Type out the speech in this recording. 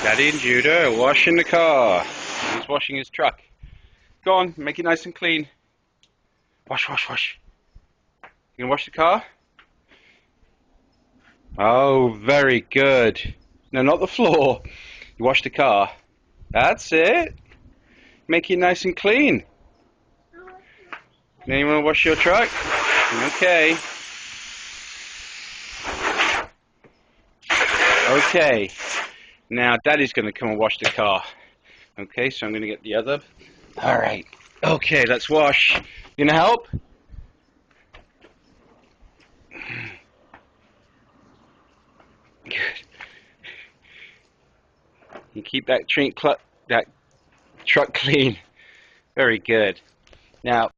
Daddy and Judah are washing the car. He's washing his truck. Go on, make it nice and clean. Wash, wash, wash. You gonna wash the car? Oh, very good. No, not the floor. You wash the car. That's it. Make it nice and clean. Now you want to wash your truck? Okay. Okay. Now Daddy's going to come and wash the car. Okay, so I'm going to get the other. All right. Okay, let's wash. You going to help? Good. You keep that truck clean. Very good. Now,